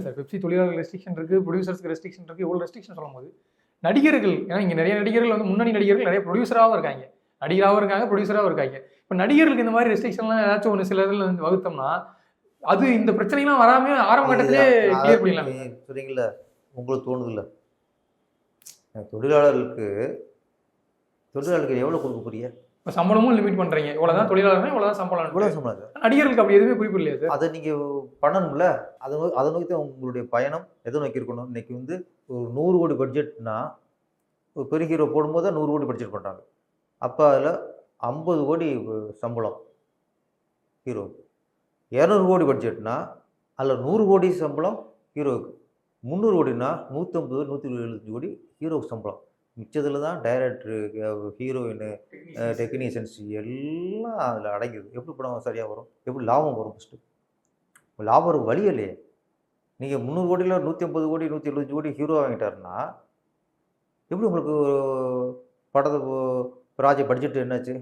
Sir. Pepsi தொழிலாளர்கள் restriction இருக்கு, ப்ரொடியூசர்ஸ்க்கு restriction இருக்கு, இவ்வளோ ரெஸ்ட்ரிக்ஷன் சொல்லும்போது நடிகர்கள், ஏன்னா இங்கே நிறைய நடிகர்கள் வந்து முன்னணி நடிகர்கள் நிறைய ப்ரொடியூசராகவும் இருக்காங்க, நடிகராகவும் இருக்காங்க, ப்ரொடியூசராகவும் இருக்காங்க. இப்போ நடிகர்களுக்கு இந்த மாதிரி ரெஸ்ட்ரிக்ஷன்லாம் ஏதாச்சும் ஒன்று சில இதில் வந்து வகுத்தோம்னா அது இந்த பிரச்சனைலாம் வராம ஆரம்ப கட்டத்திலே கிளியர் பண்ணிடலாம். சரிங்களா, உங்களுக்கு தோணுதில்ல தொழிலாளர்களுக்கு எவ்வளோ கொடுக்க போறீங்க? இப்போ சம்பளமும் லிமிட் பண்றீங்க, இவ்வளோதான் தொழிலாளர்னா இவ்வளோதான் சம்பளம். இவ்வளோ சம்பளம் நடிகர்களுக்கு அப்படி எதுவுமே குறிப்பு இல்லையா சார்? அதை நீங்கள் பண்ணணும்ல. அதை நோக்கி தான் உங்களுடைய பயணம் எதை நோக்கி இருக்கணும். இன்னைக்கு வந்து ஒரு 100 கோடி பட்ஜெட்னா ஒரு பெரிய ஹீரோ போடும்போது தான் 100 கோடி பட்ஜெட் பண்ணுறாங்க. அப்போ அதில் 50 கோடி சம்பளம் ஹீரோவுக்கு. 200 கோடி பட்ஜெட்னா அதில் 100 கோடி சம்பளம் ஹீரோவுக்கு. 300 கோடினா 150 175 கோடி ஹீரோவுக்கு சம்பளம். மிச்சத்தில் தான் டைரக்டரு, ஹீரோயினு, டெக்னீஷியன்ஸ் எல்லாம் அதில் அடங்கிடுது. எப்படி படம் சரியாக வரும்? எப்படி லாபம் வரும்? ஃபஸ்ட்டு லாபம் வரும் வழி இல்லையே. நீங்கள் 300 கோடியில் 150 கோடி 175 கோடி ஹீரோ வாங்கிட்டாருன்னா எப்படி உங்களுக்கு படத்தை ப்ராஜெக்ட் பட்ஜெட் என்னாச்சு?